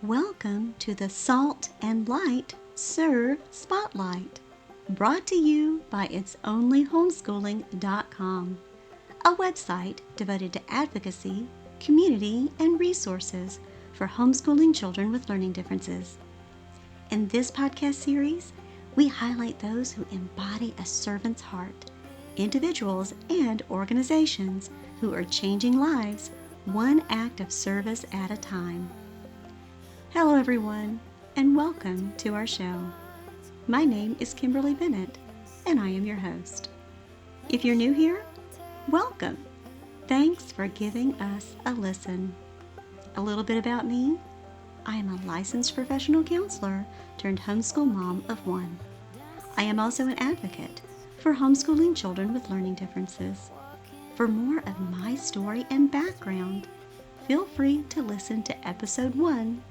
Welcome to the Salt and Light Serve Spotlight, brought to you by itsonlyhomeschooling.com, a website devoted to advocacy, community, and resources for homeschooling children with learning differences. In this podcast series, we highlight those who embody a servant's heart, individuals and organizations who are changing lives one act of service at a time. Hello everyone, and welcome to our show. My name is Kimberly Bennett, and I am your host. If you're new here, welcome. Thanks for giving us a listen. A little bit about me. I am a licensed professional counselor turned homeschool mom of one. I am also an advocate for homeschooling children with learning differences. For more of my story and background, feel free to listen to episode 1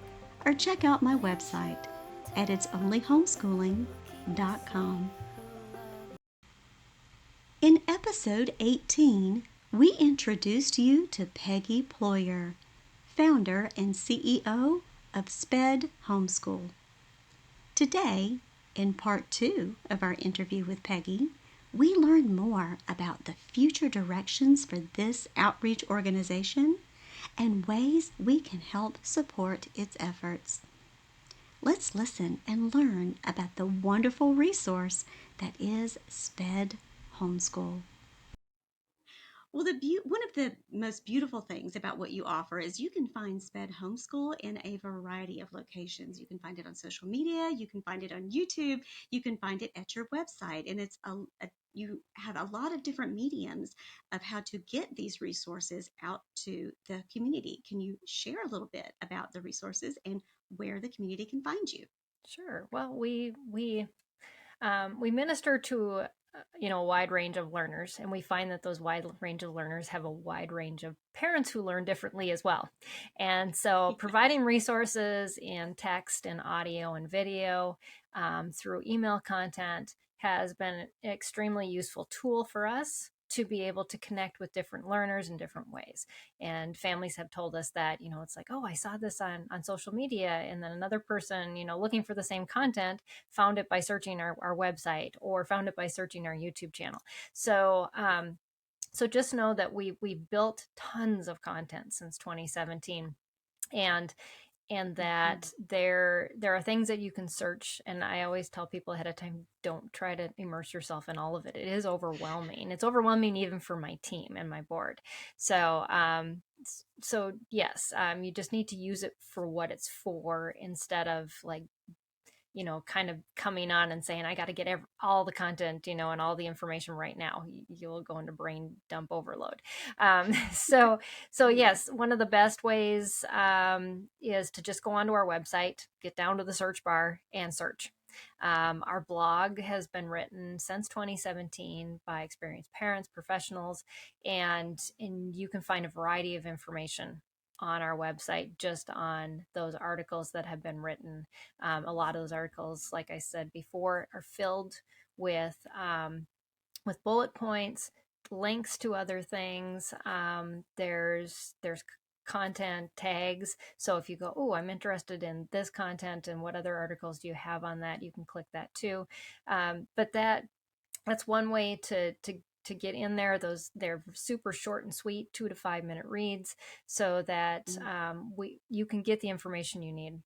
or check out my website at itsonlyhomeschooling.com. In episode 18, we introduced you to Peggy Ployhar, founder and CEO of SPED Homeschool. Today, in part 2 of our interview with Peggy, we learn more about the future directions for this outreach organization and ways we can help support its efforts. Let's listen and learn about the wonderful resource that is SPED Homeschool. Well, one of the most beautiful things about what you offer is you can find SPED Homeschool in a variety of locations. You can find it on social media, you can find it on YouTube, you can find it at your website, and you have a lot of different mediums of how to get these resources out to the community. Can you share a little bit about the resources and where the community can find you? Sure. Well, we minister to a wide range of learners, and we find that those wide range of learners have a wide range of parents who learn differently as well. And so, providing resources in text and audio and video through email content has been an extremely useful tool for us to be able to connect with different learners in different ways. And families have told us that, it's like, oh, I saw this on social media, and then another person, looking for the same content found it by searching our website or found it by searching our YouTube channel. So just know that we've built tons of content since 2017, and that there are things that you can search. And I always tell people ahead of time, don't try to immerse yourself in all of it. It is overwhelming. It's overwhelming even for my team and my board. So yes, you just need to use it for what it's for, instead of like kind of coming on and saying, I got to get all the content, and all the information right now. You'll go into brain dump overload. So yes, one of the best ways is to just go onto our website, get down to the search bar and search. Our blog has been written since 2017 by experienced parents, professionals, and you can find a variety of information on our website just on those articles that have been written. A lot of those articles, like I said before, are filled with bullet points, links to other things. There's content tags. So if you go, oh, I'm interested in this content, and what other articles do you have on that, you can click that too. But that's one way to get in there. They're super short and sweet, 2 to 5 minute reads, so that you can get the information you need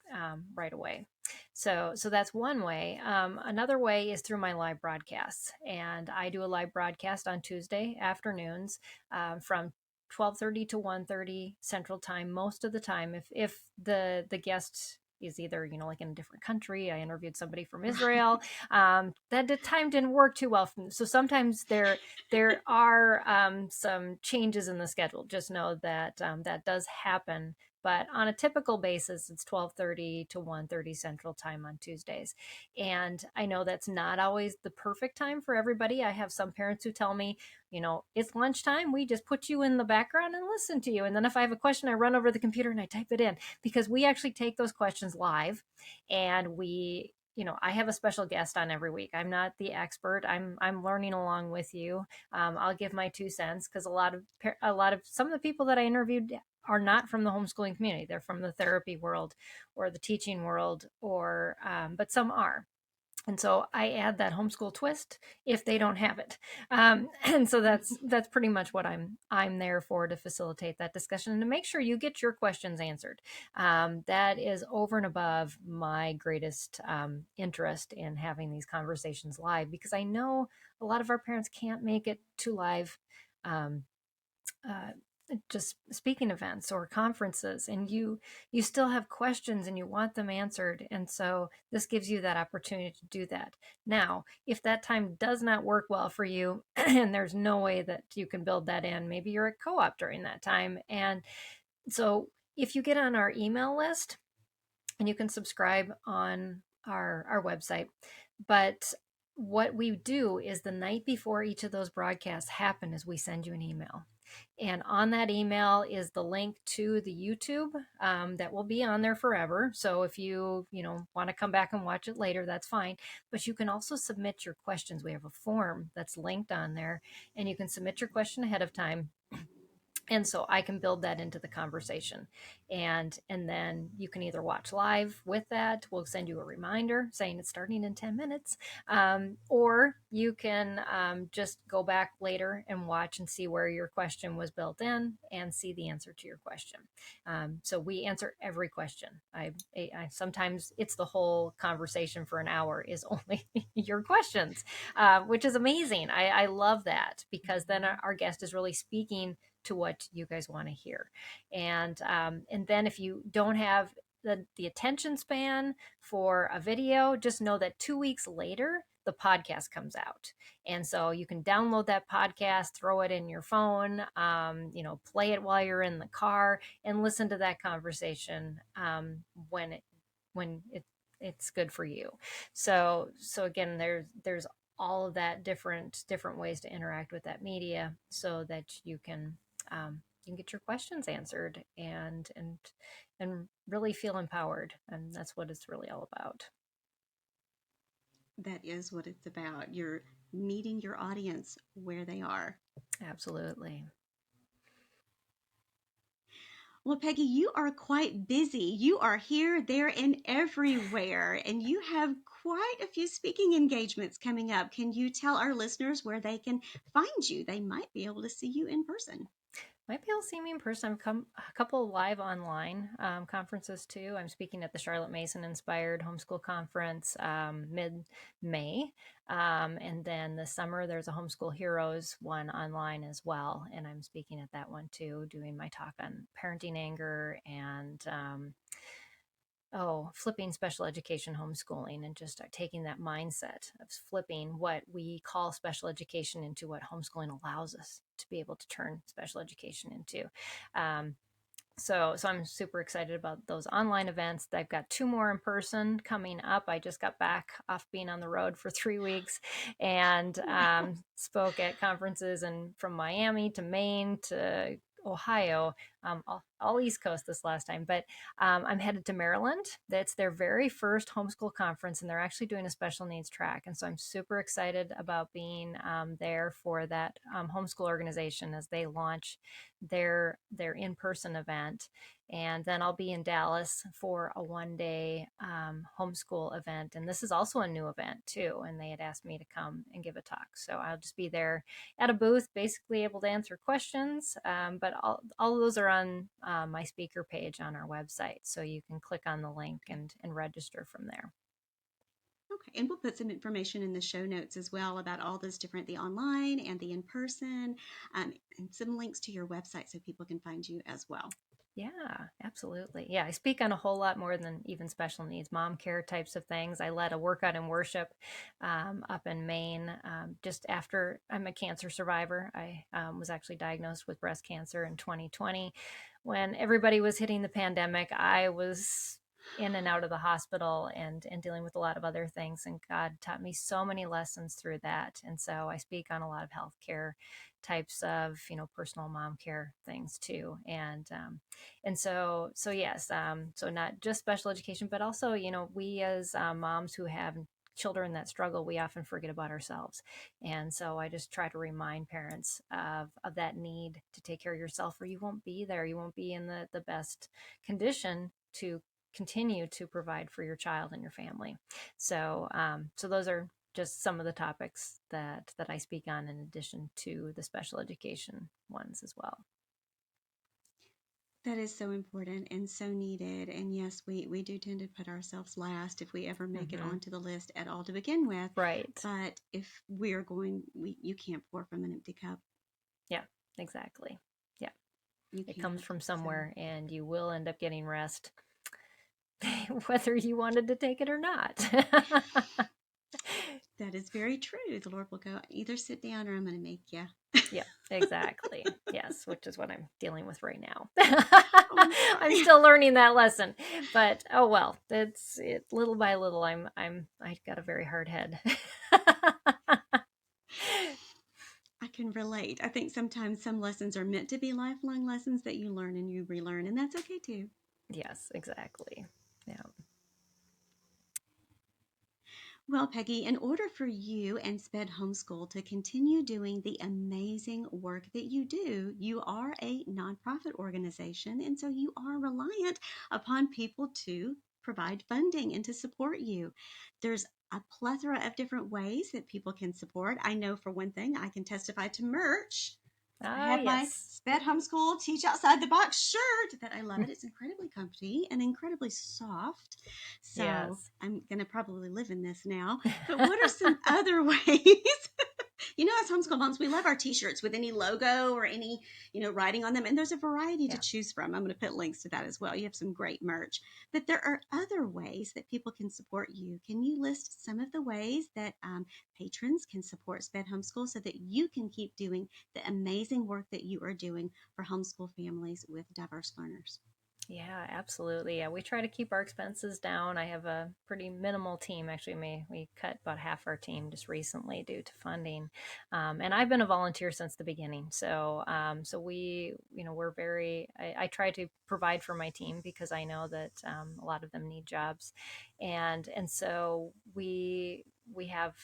right away. So that's one way. Another way is through my live broadcasts, and I do a live broadcast on Tuesday afternoons from 12:30 to 1:30 Central Time most of the time. If the guest is either like in a different country. I interviewed somebody from Israel. That the time didn't work too well for me. So sometimes there are some changes in the schedule. Just know that that does happen. But on a typical basis, it's 12:30 to 1:30 Central Time on Tuesdays. And I know that's not always the perfect time for everybody. I have some parents who tell me, it's lunchtime. We just put you in the background and listen to you. And then if I have a question, I run over to the computer and I type it in, because we actually take those questions live, and I have a special guest on every week. I'm not the expert. I'm learning along with you. I'll give my 2 cents, because a lot of some of the people that I interviewed are not from the homeschooling community. They're from the therapy world or the teaching world, or but some are. And so I add that homeschool twist if they don't have it. And so that's pretty much what I'm there for, to facilitate that discussion and to make sure you get your questions answered. That is over and above my greatest interest in having these conversations live, because I know a lot of our parents can't make it to live um, uh, just speaking events or conferences, and you still have questions and you want them answered, and so this gives you that opportunity to do that. Now, if that time does not work well for you and there's no way that you can build that in, maybe you're at co-op during that time. And so if you get on our email list, and you can subscribe on our website, but what we do is the night before each of those broadcasts happen is we send you an email, and on that email is the link to the YouTube that will be on there forever. So if you want to come back and watch it later, that's fine. But you can also submit your questions. We have a form that's linked on there, and you can submit your question ahead of time, and so I can build that into the conversation. And then you can either watch live with that, we'll send you a reminder saying it's starting in 10 minutes, or you can just go back later and watch and see where your question was built in and see the answer to your question. So we answer every question. I sometimes it's the whole conversation for an hour is only your questions, which is amazing. I love that, because then our guest is really speaking to what you guys want to hear. And then if you don't have the attention span for a video, just know that 2 weeks later the podcast comes out, and so you can download that podcast, throw it in your phone, play it while you're in the car, and listen to that conversation when it's good for you. So again, there's all of that different ways to interact with that media, so that you can get your questions answered and really feel empowered. And that's what it's really all about. That is what it's about. You're meeting your audience where they are. Absolutely. Well, Peggy, you are quite busy. You are here, there, and everywhere, and you have quite a few speaking engagements coming up. Can you tell our listeners where they can find you? They might be able to see you in person. Might be able to see me in person. I've come a couple live online conferences too. I'm speaking at the Charlotte Mason Inspired Homeschool Conference mid-May. And then this summer, there's a Homeschool Heroes one online as well. And I'm speaking at that one too, doing my talk on parenting anger and flipping special education homeschooling, and just taking that mindset of flipping what we call special education into what homeschooling allows us to be able to turn special education into. So I'm super excited about those online events. I've got 2 more in person coming up. I just got back off being on the road for 3 weeks, and spoke at conferences and from Miami to Maine to Ohio, all East Coast this last time. But I'm headed to Maryland. That's their very first homeschool conference, and they're actually doing a special needs track. And so I'm super excited about being there for that homeschool organization as they launch their in-person event. And then I'll be in Dallas for a 1-day homeschool event, and this is also a new event too, and they had asked me to come and give a talk. So I'll just be there at a booth, basically able to answer questions, but all of those are on my speaker page on our website, so you can click on the link and register from there. Okay, and we'll put some information in the show notes as well about all those different, the online and the in-person, and some links to your website so people can find you as well. Yeah, absolutely. Yeah, I speak on a whole lot more than even special needs, mom care types of things. I led a workout and worship up in Maine just after I'm a cancer survivor. I was actually diagnosed with breast cancer in 2020. When everybody was hitting the pandemic, I was in and out of the hospital and dealing with a lot of other things. And God taught me so many lessons through that. And so I speak on a lot of healthcare types of, personal mom care things too. And so yes, so not just special education, but also, we as moms who have children that struggle, we often forget about ourselves. And so I just try to remind parents of that need to take care of yourself, or you won't be there. You won't be in the best condition to continue to provide for your child and your family. So, so those are just some of the topics that I speak on, in addition to the special education ones as well. That is so important and so needed. And yes, we do tend to put ourselves last if we ever make it Mm-hmm. onto the list at all to begin with. Right. But if we're going, you can't pour from an empty cup. Yeah, exactly. Yeah. You It comes can't. from So somewhere, and you will end up getting rest, whether you wanted to take it or not. that is very true. The Lord will go, either sit down or I'm going to make you. Yep, exactly. Yes, which is what I'm dealing with right now. Oh, I'm I'm sorry. still learning that lesson, but oh well. It's it little by little. I got a very hard head. I can relate. I think sometimes some lessons are meant to be lifelong lessons that you learn and you relearn, and that's okay too. Yes, exactly. Yeah. Well, Peggy, in order for you and SPED Homeschool to continue doing the amazing work that you do, you are a nonprofit organization, and so you are reliant upon people to provide funding and to support you. There's a plethora of different ways that people can support. I know for one thing, I can testify to merch. I Ah, have my yes. SPED Homeschool Teach Outside the Box shirt that I love it. It's incredibly comfy and incredibly soft. So Yes. I'm going to probably live in this now. But what are some other ways? As homeschool moms, we love our t-shirts with any logo or any, writing on them. And there's a variety to Yeah. choose from. I'm going to put links to that as well. You have some great merch. But there are other ways that people can support you. Can you list some of the ways that patrons can support SPED Homeschool so that you can keep doing the amazing work that you are doing for homeschool families with diverse learners? Yeah, absolutely. Yeah, we try to keep our expenses down. I have a pretty minimal team. Actually, we cut about half our team just recently due to funding. And I've been a volunteer since the beginning. So, so we, we're very. I try to provide for my team because I know that a lot of them need jobs, and so we have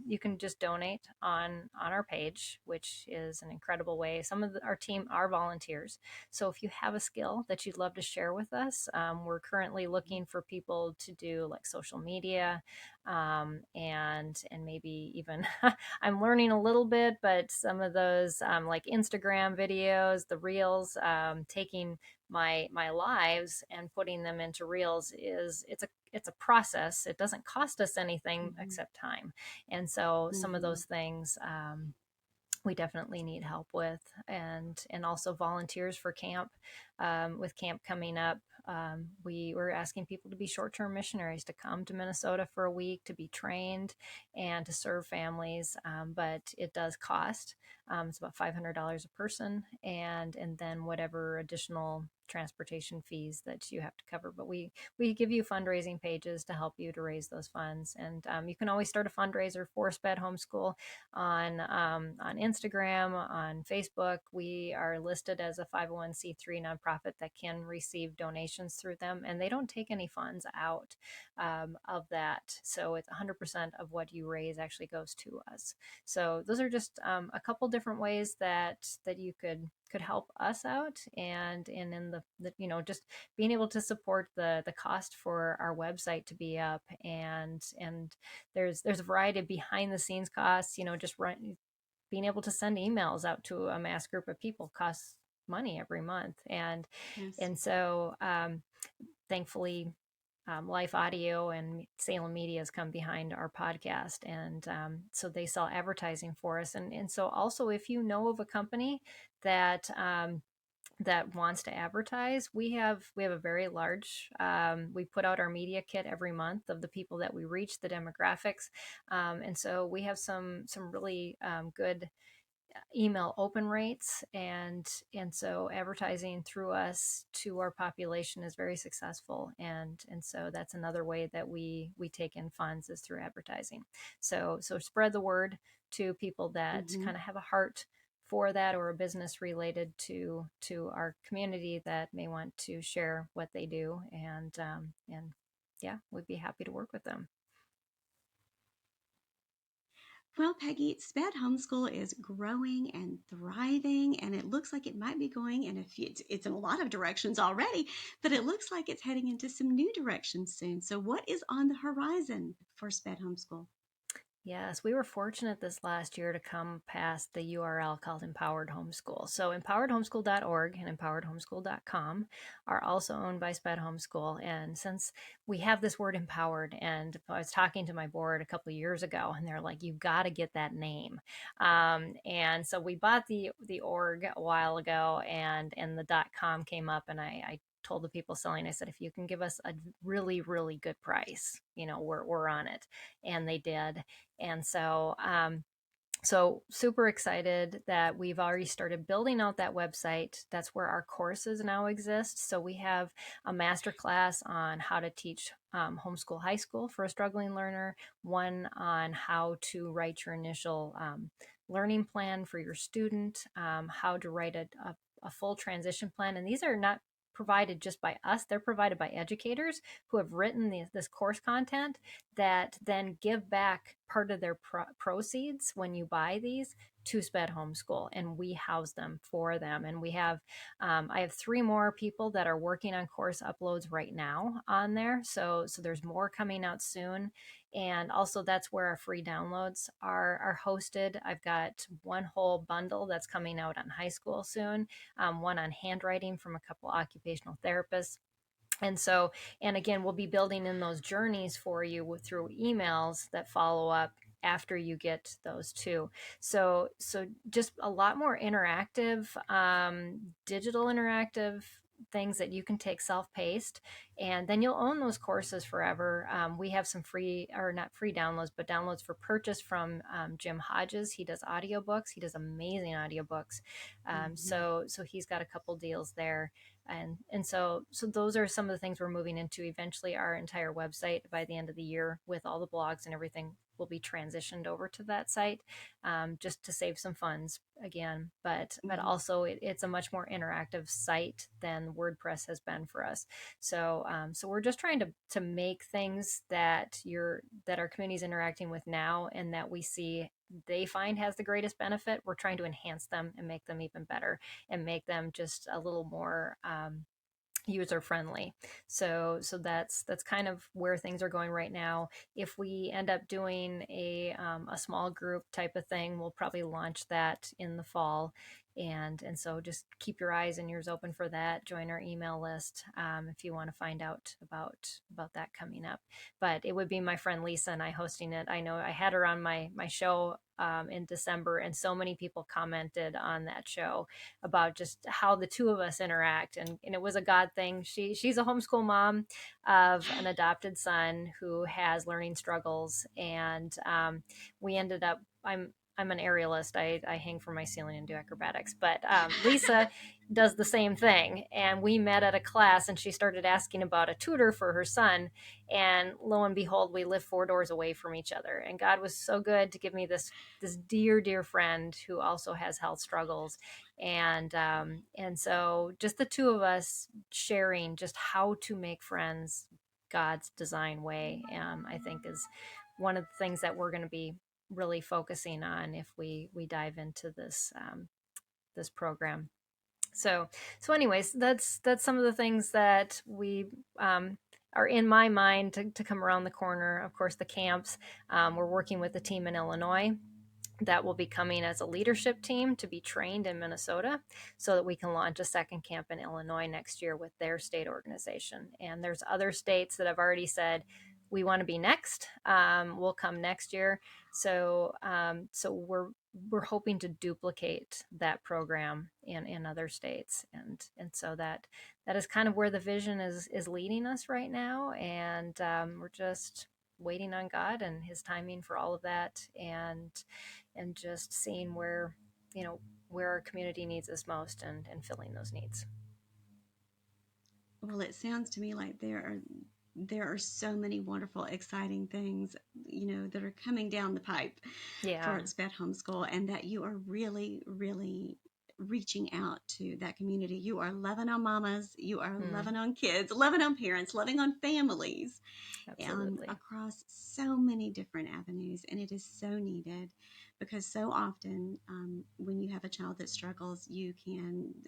you can just donate on our page, which is an incredible way. Some of our team are volunteers, so if you have a skill that you'd love to share with us, we're currently looking for people to do like social media, and maybe even I'm learning a little bit, but some of those like Instagram videos, the reels, taking my lives and putting them into reels is it's a process. It doesn't cost us anything Mm-hmm. except time, and so some of Mm-hmm. those things. We definitely need help with, and also volunteers for camp. With camp coming up, we were asking people to be short-term missionaries, to come to Minnesota for a week to be trained and to serve families, but it does cost. It's about $500 a person, and then whatever additional transportation fees that you have to cover. But we give you fundraising pages to help you to raise those funds, and you can always start a fundraiser for SPED Homeschool on Instagram, on Facebook. We are listed as a 501c3 nonprofit that can receive donations through them, and they don't take any funds out of that. So it's 100% of what you raise actually goes to us. So those are just a couple different ways that you could help us out, and in the just being able to support the cost for our website to be up, and there's a variety of behind the scenes costs. Just being able to send emails out to a mass group of people costs money every month, and Yes. and so thankfully Life Audio and Salem Media has come behind our podcast, and so they sell advertising for us, and so also if you know of a company that that wants to advertise, we have a very large, we put out our media kit every month of the people that we reach, the demographics, and so we have some really good email open rates, and so advertising through us to our population is very successful, and so that's another way that we take in funds, is through advertising. So spread the word to people that Mm-hmm. kind of have a heart for that, or a business related to our community that may want to share what they do, and yeah, we'd be happy to work with them. Well, Peggy, SPED Homeschool is growing and thriving, and it looks like it might be going in a few, it's in a lot of directions already, but it looks like it's heading into some new directions soon. So, what is on the horizon for SPED Homeschool? Yes, we were fortunate this last year to come past the URL called Empowered Homeschool. So empoweredhomeschool.org and empoweredhomeschool.com are also owned by SPED Homeschool. And since we have this word empowered, and I was talking to my board a couple of years ago, and they're like, "You've got to get that name." And so we bought the org a while ago, and the .com came up, and I told the people selling, I said, if you can give us a really, really good price, we're on it. And they did. And so super excited that we've already started building out that website. That's where our courses now exist. So we have a master class on how to teach homeschool high school for a struggling learner, one on how to write your initial learning plan for your student, how to write a full transition plan. And these are not provided just by us, they're provided by educators who have written this course content that then give back part of their proceeds when you buy these to SPED Homeschool, and we house them for them. And I have 3 more people that are working on course uploads right now on there. So there's more coming out soon. And also that's where our free downloads are hosted. I've got one whole bundle that's coming out on high school soon, one on handwriting from a couple occupational therapists. And again, we'll be building in those journeys for you through emails that follow up after you get those too. So just a lot more interactive, digital interactive things that you can take self-paced, and then you'll own those courses forever. We have some free, or not free downloads, but downloads for purchase from Jim Hodges. He does audiobooks. He does amazing audiobooks. Mm-hmm. So he's got a couple deals there. And so those are some of the things we're moving into. Eventually our entire website by the end of the year, with all the blogs and everything, will be transitioned over to that site, just to save some funds again. But Mm-hmm. also it's a much more interactive site than WordPress has been for us. So we're just trying to make things that our community is interacting with now, and that we see they find has the greatest benefit. We're trying to enhance them and make them even better, and make them just a little more user friendly. So that's kind of where things are going right now. If we end up doing a small group type of thing, we'll probably launch that in the fall. And so just keep your eyes and ears open for that. Join our email list, if you want to find out about that coming up. But it would be my friend Lisa and I hosting it. I know I had her on my show in December, and so many people commented on that show about just how the two of us interact, and it was a God thing. She's a homeschool mom of an adopted son who has learning struggles, and we ended up. I'm an aerialist. I hang from my ceiling and do acrobatics. But Lisa does the same thing. And we met at a class, and she started asking about a tutor for her son. And lo and behold, we live 4 doors away from each other. And God was so good to give me this dear friend who also has health struggles. And so just the two of us sharing just how to make friends God's design way, I think is one of the things that we're going to be really focusing on if we dive into this program. So anyways, that's some of the things that we are in my mind to come around the corner. Of course, the camps. We're working with a team in Illinois that will be coming as a leadership team to be trained in Minnesota, so that we can launch a second camp in Illinois next year with their state organization. And there's other states that have already said, we want to be next. We'll come next year. So we're hoping to duplicate that program in other states. And so that is kind of where the vision is leading us right now. And we're just waiting on God and his timing for all of that, and just seeing where our community needs us most, and filling those needs. Well, it sounds to me like there are so many wonderful, exciting things, that are coming down the pipe Yeah. for SPED Homeschool, and that you are really, really reaching out to that community. You are loving on mamas, you are Mm, loving on kids, loving on parents, loving on families, and absolutely. across so many different avenues. And it is so needed because so often when you have a child that struggles,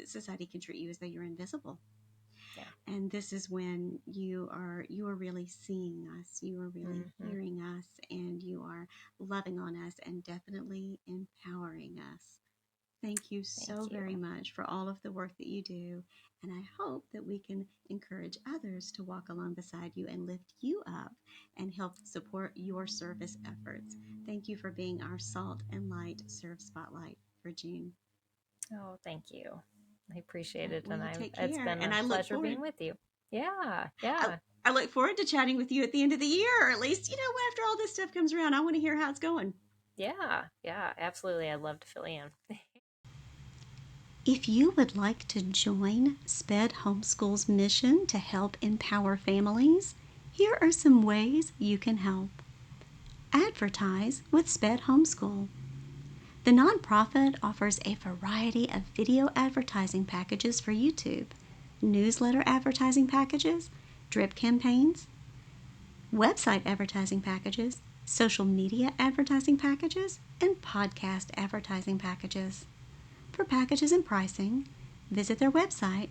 society can treat you as though you're invisible. Yeah. And this is when you are really seeing us, you are really Hmm. hearing us, and you are loving on us and definitely empowering us. Thank you Thank so you. very much for all of the work that you do, and I hope that we can encourage others to walk along beside you and lift you up and help support your service efforts. Thank you for being our Salt and Light Serve Spotlight for June. Oh, thank you. I appreciate it, Well, and you take it's care, been and a I look pleasure forward being with you. Yeah, I, yeah, I look forward to chatting with you at the end of the year, or at least, after all this stuff comes around, I want to hear how it's going. yeah, yeah, absolutely. I'd love to fill you in. If you would like to join SPED Homeschool's mission to help empower families, here are some ways you can help. Advertise with SPED Homeschool. The nonprofit offers a variety of video advertising packages for YouTube, newsletter advertising packages, drip campaigns, website advertising packages, social media advertising packages, and podcast advertising packages. For packages and pricing, visit their website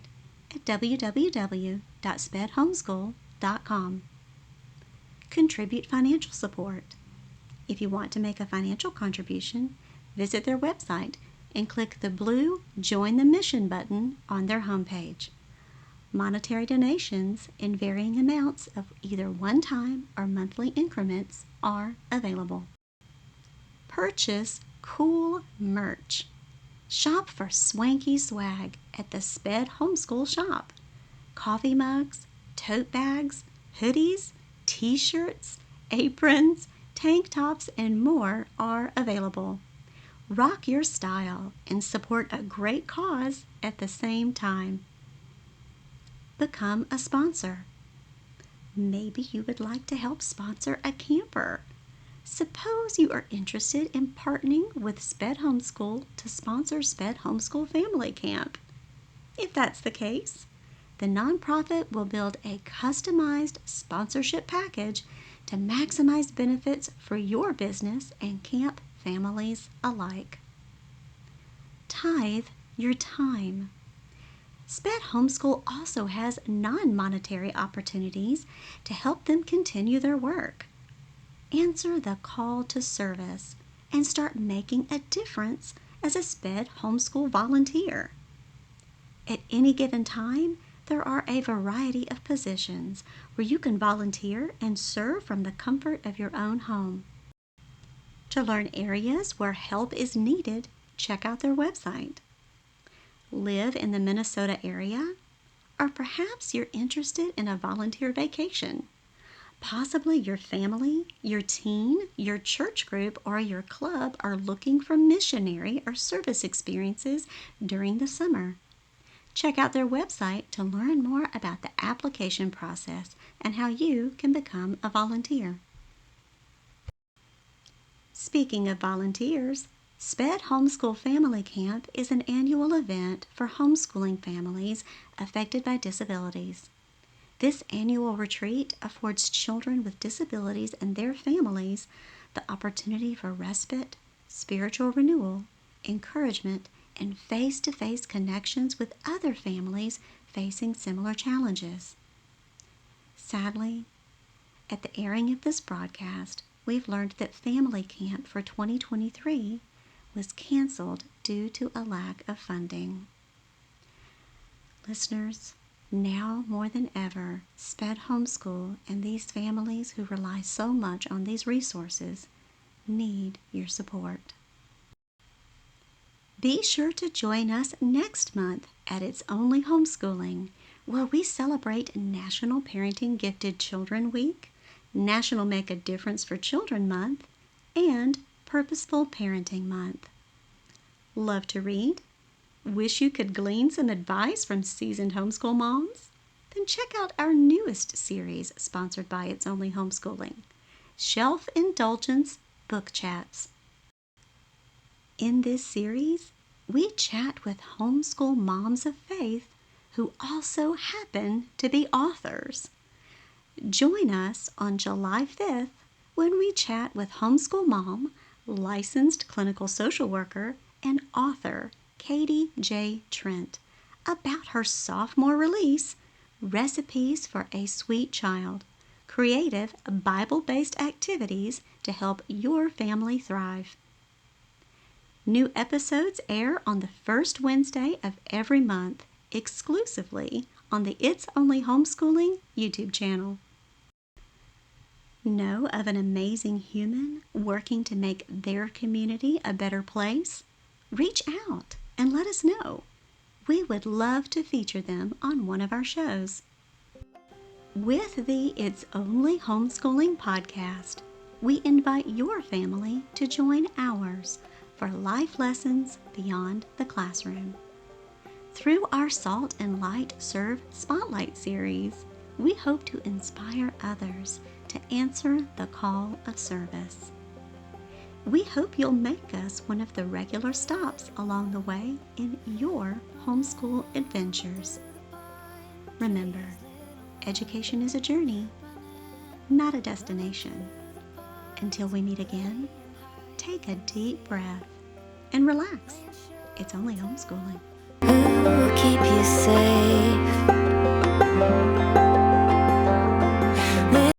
at www.spedhomeschool.com. Contribute financial support. If you want to make a financial contribution, visit their website and click the blue Join the Mission button on their homepage. Monetary donations in varying amounts of either one-time or monthly increments are available. Purchase cool merch. Shop for swanky swag at the SPED Homeschool shop. Coffee mugs, tote bags, hoodies, t-shirts, aprons, tank tops, and more are available. Rock your style and support a great cause at the same time. Become a sponsor. Maybe you would like to help sponsor a camper. Suppose you are interested in partnering with SPED Homeschool to sponsor SPED Homeschool Family Camp. If that's the case, the nonprofit will build a customized sponsorship package to maximize benefits for your business and camp families alike. Tithe your time. SPED Homeschool also has non-monetary opportunities to help them continue their work. Answer the call to service and start making a difference as a SPED Homeschool volunteer. At any given time, there are a variety of positions where you can volunteer and serve from the comfort of your own home. To learn areas where help is needed, check out their website. Live in the Minnesota area? Or perhaps you're interested in a volunteer vacation. Possibly your family, your teen, your church group, or your club are looking for missionary or service experiences during the summer. Check out their website to learn more about the application process and how you can become a volunteer. Speaking of volunteers, SPED Homeschool Family Camp is an annual event for homeschooling families affected by disabilities. This annual retreat affords children with disabilities and their families the opportunity for respite, spiritual renewal, encouragement, and face-to-face connections with other families facing similar challenges. Sadly, at the airing of this broadcast, we've learned that Family Camp for 2023 was canceled due to a lack of funding. Listeners, now more than ever, SPED Homeschool and these families who rely so much on these resources need your support. Be sure to join us next month at It's Only Homeschooling, where we celebrate National Parenting Gifted Children Week, National Make a Difference for Children Month, and Purposeful Parenting Month. Love to read? Wish you could glean some advice from seasoned homeschool moms? Then check out our newest series sponsored by It's Only Homeschooling, Shelf Indulgence Book Chats. In this series, we chat with homeschool moms of faith who also happen to be authors. Join us on July 5th when we chat with homeschool mom, licensed clinical social worker, and author Katie J. Trent about her sophomore release, Recipes for a Sweet Child, creative Bible-based activities to help your family thrive. New episodes air on the first Wednesday of every month, exclusively on the It's Only Homeschooling YouTube channel. Know of an amazing human working to make their community a better place? Reach out and let us know. We would love to feature them on one of our shows. With the It's Only Homeschooling podcast, we invite your family to join ours for life lessons beyond the classroom. Through our Salt and Light Serve Spotlight series, we hope to inspire others to answer the call of service. We hope you'll make us one of the regular stops along the way in your homeschool adventures. Remember, education is a journey, not a destination. Until we meet again, take a deep breath and relax. It's only homeschooling. We'll keep you safe.